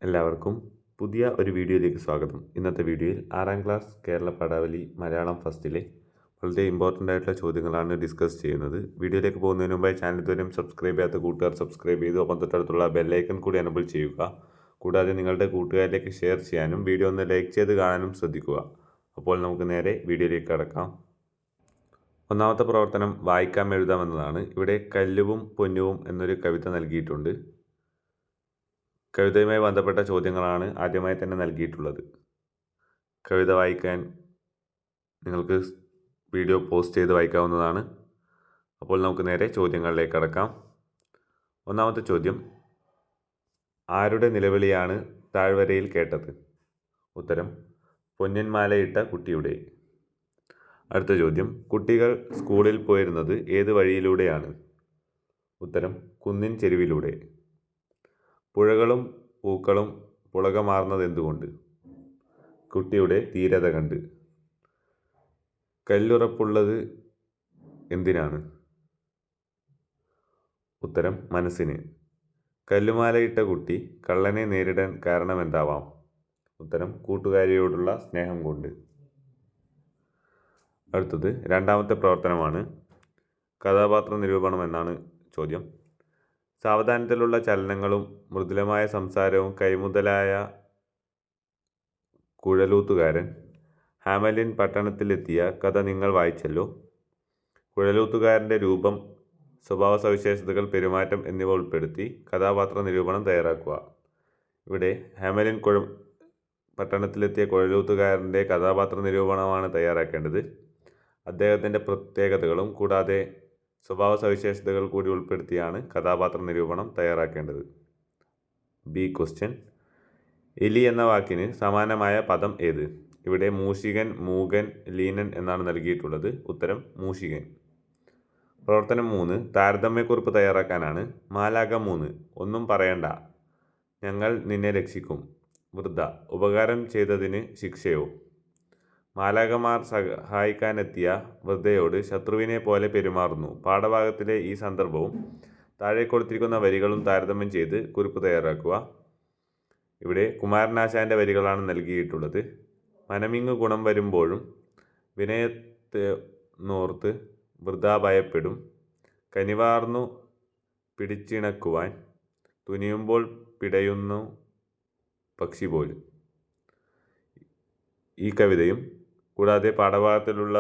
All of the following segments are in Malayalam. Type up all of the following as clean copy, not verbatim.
എല്ലാവർക്കും പുതിയ ഒരു വീഡിയോയിലേക്ക് സ്വാഗതം. ഇന്നത്തെ വീഡിയോയിൽ 6ാം ക്ലാസ് കേരള പദാവലി മലയാളം ഫസ്റ്റിലെ വളരെ ഇമ്പോർട്ടൻ്റ് ആയിട്ടുള്ള ചോദ്യങ്ങളാണ് ഡിസ്കസ് ചെയ്യുന്നത്. വീഡിയോയിലേക്ക് പോകുന്നതിന് മുമ്പായി ചാനൽ ഇതുവരെയും സബ്സ്ക്രൈബ് ചെയ്യാത്ത കൂട്ടുകാർ സബ്സ്ക്രൈബ് ചെയ്തു ഒപ്പം തൊട്ടടുത്തുള്ള ബെല്ലൈക്കൺ കൂടി എനബിൾ ചെയ്യുക. കൂടാതെ നിങ്ങളുടെ കൂട്ടുകാരിലേക്ക് ഷെയർ ചെയ്യാനും വീഡിയോ ഒന്ന് ലൈക്ക് ചെയ്ത് കാണാനും ശ്രദ്ധിക്കുക. അപ്പോൾ നമുക്ക് നേരെ വീഡിയോയിലേക്ക് കടക്കാം. ഒന്നാമത്തെ പ്രവർത്തനം വായിക്കാം എഴുതാം എന്നതാണ്. ഇവിടെ കല്ലുവും പൊന്നുവും എന്നൊരു കവിത നൽകിയിട്ടുണ്ട്. കവിതയുമായി ബന്ധപ്പെട്ട ചോദ്യങ്ങളാണ് ആദ്യമായി തന്നെ നൽകിയിട്ടുള്ളത്. കവിത വായിക്കാൻ നിങ്ങൾക്ക് വീഡിയോ പോസ്റ്റ് ചെയ്ത് വായിക്കാവുന്നതാണ്. അപ്പോൾ നമുക്ക് നേരെ ചോദ്യങ്ങളിലേക്ക് കടക്കാം. ഒന്നാമത്തെ ചോദ്യം, ആരുടെ നിലവിളിയാണ് താഴ്വരയിൽ കേട്ടത്? ഉത്തരം, പൊന്നിന്മാലയിട്ട കുട്ടിയുടെ. അടുത്ത ചോദ്യം, കുട്ടികൾ സ്കൂളിൽ പോയിരുന്നത് ഏത് വഴിയിലൂടെയാണ്? ഉത്തരം, കുന്നിൻ ചെരുവിലൂടെ. പുഴകളും പൂക്കളും പുളകമാർന്നതെന്തുകൊണ്ട്? കുട്ടിയുടെ ധീരത കണ്ട്. കല്ലുറപ്പുള്ളത് എന്തിനാണ്? ഉത്തരം, മനസ്സിന്. കല്ലുമാലയിട്ട കുട്ടി കള്ളനെ നേരിടാൻ കാരണമെന്താവാം? ഉത്തരം, കൂട്ടുകാരിയോടുള്ള സ്നേഹം കൊണ്ട്. അടുത്തത് രണ്ടാമത്തെ പ്രവർത്തനമാണ്. കഥാപാത്ര നിരൂപണം എന്നാണ് ചോദ്യം. സാവധാനത്തിലുള്ള ചലനങ്ങളും മൃദുലമായ സംസാരവും കൈമുതലായ കുഴലൂത്തുകാരൻ ഹാമലിൻ പട്ടണത്തിലെത്തിയ കഥ നിങ്ങൾ വായിച്ചല്ലോ. കുഴലൂത്തുകാരൻ്റെ രൂപം, സ്വഭാവ സവിശേഷതകൾ, പെരുമാറ്റം എന്നിവ ഉൾപ്പെടുത്തി കഥാപാത്ര നിരൂപണം തയ്യാറാക്കുക. ഇവിടെ ഹാമലിൻ പട്ടണത്തിലെത്തിയ കുഴലൂത്തുകാരൻ്റെ കഥാപാത്ര നിരൂപണമാണ് തയ്യാറാക്കേണ്ടത്. അദ്ദേഹത്തിൻ്റെ പ്രത്യേകതകളും കൂടാതെ സ്വഭാവ സവിശേഷതകൾ കൂടി ഉൾപ്പെടുത്തിയാണ് കഥാപാത്ര നിരൂപണം തയ്യാറാക്കേണ്ടത്. ബി ക്വസ്റ്റ്യൻ, എലി എന്ന വാക്കിന് സമാനമായ പദം ഏത്? ഇവിടെ മൂഷികൻ, മൂകൻ, ലീനൻ എന്നാണ് നൽകിയിട്ടുള്ളത്. ഉത്തരം, മൂഷികൻ. പ്രവർത്തനം 3, താരതമ്യക്കുറിപ്പ് തയ്യാറാക്കാനാണ്. മാലാഖ 3, ഒന്നും പറയണ്ട, ഞങ്ങൾ നിന്നെ രക്ഷിക്കും. വൃദ്ധ, ഉപകാരം ചെയ്തതിന് ശിക്ഷയോ? മാലാഖമാർ സഹായിക്കാനെത്തിയ വൃദ്ധയോട് ശത്രുവിനെ പോലെ പെരുമാറുന്നു. പാഠഭാഗത്തിലെ ഈ സന്ദർഭവും താഴെ കൊടുത്തിരിക്കുന്ന വരികളും താരതമ്യം ചെയ്ത് കുറിപ്പ് തയ്യാറാക്കുക. ഇവിടെ കുമാരനാശാൻ്റെ വരികളാണ് നൽകിയിട്ടുള്ളത്. മനമിങ്ങു ഗുണം വരുമ്പോഴും വിനയത്തോർത്ത് വൃദ്ധ ഭയപ്പെടും. കനിവാർന്നു പിടിച്ചിണക്കുവാൻ തുനിയുമ്പോൾ പിടയുന്നു പക്ഷി പോലും. ഈ കവിതയും കൂടാതെ പാഠഭാഗത്തിലുള്ള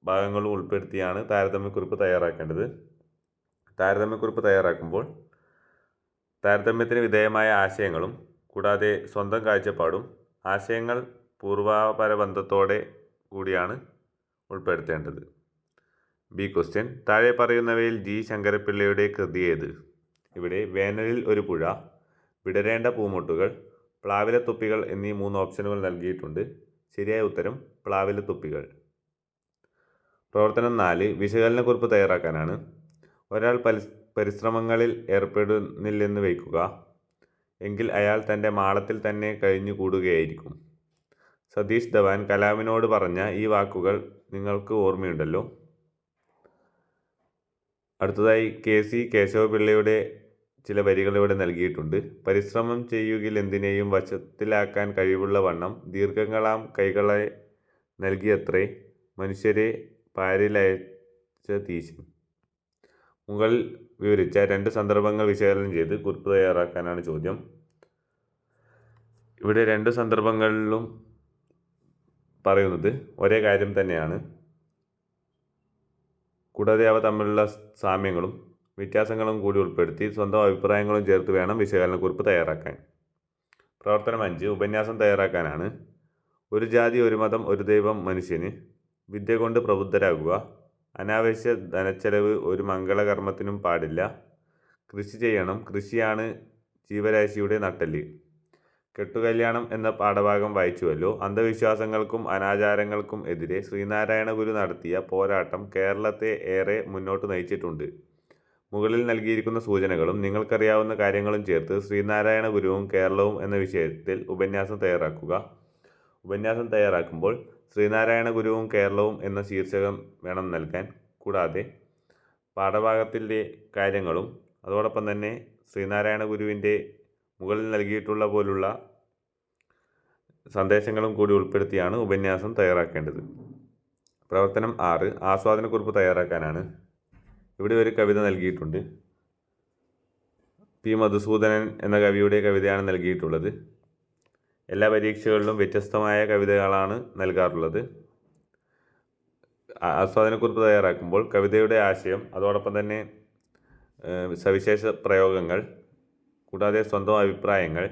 ഭാഗങ്ങളും ഉൾപ്പെടുത്തിയാണ് താരതമ്യക്കുറിപ്പ് തയ്യാറാക്കേണ്ടത്. താരതമ്യക്കുറിപ്പ് തയ്യാറാക്കുമ്പോൾ താരതമ്യത്തിന് വിധേയമായ ആശയങ്ങളും കൂടാതെ സ്വന്തം കാഴ്ചപ്പാടും ആശയങ്ങൾ പൂർവാപര ബന്ധത്തോടെ കൂടിയാണ് ഉൾപ്പെടുത്തേണ്ടത്. ബി ക്വസ്റ്റ്യൻ, താഴെ പറയുന്നവയിൽ ജി ശങ്കരപ്പിള്ളയുടെ കൃതി ഏത്? ഇവിടെ വേനലിൽ ഒരു പുഴ, വിടരേണ്ട പൂമൊട്ടുകൾ, പ്ലാവിലത്തൊപ്പികൾ എന്നീ 3 ഓപ്ഷനുകൾ നൽകിയിട്ടുണ്ട്. ശരിയായ ഉത്തരം, പ്ലാവിലത്തൊപ്പികൾ. പ്രവർത്തനം 4, വിശകലനക്കുറിപ്പ് തയ്യാറാക്കാനാണ്. ഒരാൾ പരിശ്രമങ്ങളിൽ ഏർപ്പെടുന്നില്ലെന്ന് വയ്ക്കുക. എങ്കിൽ അയാൾ തൻ്റെ മാളത്തിൽ തന്നെ കഴിഞ്ഞുകൂടുകയായിരിക്കും. സതീഷ് ധവാൻ കലാമിനോട് പറഞ്ഞ ഈ വാക്കുകൾ നിങ്ങൾക്ക് ഓർമ്മയുണ്ടല്ലോ. അടുത്തതായി KC കേശവപിള്ളയുടെ ചില വരികൾ ഇവിടെ നൽകിയിട്ടുണ്ട്. പരിശ്രമം ചെയ്യുകിലെന്തിനേയും വശത്തിലാക്കാൻ കഴിവുള്ള വണ്ണം ദീർഘങ്ങളാം കൈകളെ നൽകിയത്രേ മനുഷ്യരെ പാരിലയച്ച തീശൻ. മുകളിൽ വിവരിച്ച 2 സന്ദർഭങ്ങൾ വിശകലനം ചെയ്ത് കുറിപ്പ് തയ്യാറാക്കാനാണ് ചോദ്യം. ഇവിടെ 2 സന്ദർഭങ്ങളിലും പറയുന്നത് ഒരേ കാര്യം തന്നെയാണ്. കൂടാതെ അവ തമ്മിലുള്ള സാമ്യങ്ങളും വ്യത്യാസങ്ങളും കൂടി ഉൾപ്പെടുത്തി സ്വന്തം അഭിപ്രായങ്ങളും ചേർത്ത് വേണം വിശകലനക്കുറിപ്പ് തയ്യാറാക്കാൻ. പ്രവർത്തനം 5, ഉപന്യാസം തയ്യാറാക്കാനാണ്. ഒരു ജാതി, ഒരു മതം, ഒരു ദൈവം മനുഷ്യന്. വിദ്യ കൊണ്ട് പ്രബുദ്ധരാകുക. അനാവശ്യ ധനച്ചെലവ് ഒരു മംഗളകർമ്മത്തിനും പാടില്ല. കൃഷി ചെയ്യണം, കൃഷിയാണ് ജീവരാശിയുടെ നട്ടെല്ല്. കെട്ടുകല്യാണം എന്ന പാഠഭാഗം വായിച്ചുവല്ലോ. അന്ധവിശ്വാസങ്ങൾക്കും അനാചാരങ്ങൾക്കും എതിരെ ശ്രീനാരായണ ഗുരു നടത്തിയ പോരാട്ടം കേരളത്തെ ഏറെ മുന്നോട്ട് നയിച്ചിട്ടുണ്ട്. മുകളിൽ നൽകിയിരിക്കുന്ന സൂചനകളും നിങ്ങൾക്കറിയാവുന്ന കാര്യങ്ങളും ചേർത്ത് ശ്രീനാരായണ ഗുരുവും കേരളവും എന്ന വിഷയത്തിൽ ഉപന്യാസം തയ്യാറാക്കുക. ഉപന്യാസം തയ്യാറാക്കുമ്പോൾ ശ്രീനാരായണ ഗുരുവും കേരളവും എന്ന ശീർഷകം വേണം നൽകാൻ. കൂടാതെ പാഠഭാഗത്തിൻ്റെ കാര്യങ്ങളും അതോടൊപ്പം തന്നെ ശ്രീനാരായണ ഗുരുവിൻ്റെ മുകളിൽ നൽകിയിട്ടുള്ള പോലുള്ള സന്ദേശങ്ങളും കൂടി ഉൾപ്പെടുത്തിയാണ് ഉപന്യാസം തയ്യാറാക്കേണ്ടത്. പ്രവർത്തനം 6 ആസ്വാദനക്കുറിപ്പ് തയ്യാറാക്കാനാണ്. ഇവിടെ ഒരു കവിത നൽകിയിട്ടുണ്ട്. പി. മധുസൂദനൻ എന്ന കവിയുടെ കവിതയാണ് നൽകിയിട്ടുള്ളത്. എല്ലാ പരീക്ഷകളിലും വ്യത്യസ്തമായ കവിതകളാണ് നൽകാറുള്ളത്. ആസ്വാദനക്കുറിപ്പ് തയ്യാറാക്കുമ്പോൾ കവിതയുടെ ആശയം, അതോടൊപ്പം തന്നെ സവിശേഷ പ്രയോഗങ്ങൾ, കൂടാതെ സ്വന്തം അഭിപ്രായങ്ങൾ,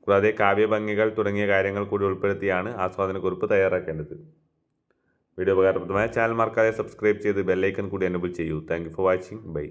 കൂടാതെ കാവ്യഭംഗികൾ തുടങ്ങിയ കാര്യങ്ങൾ കൂടി ഉൾപ്പെടുത്തിയാണ് ആസ്വാദനക്കുറിപ്പ് തയ്യാറാക്കേണ്ടത്. വീഡിയോ ഉപകാരപ്രദമായ ചാനൽ മറക്കാതെ സബ്സ്ക്രൈബ് ചെയ്ത് ബെല്ലൈക്കൺ കൂടി എനേബിൾ ചെയ്യൂ. Thank you for watching. By.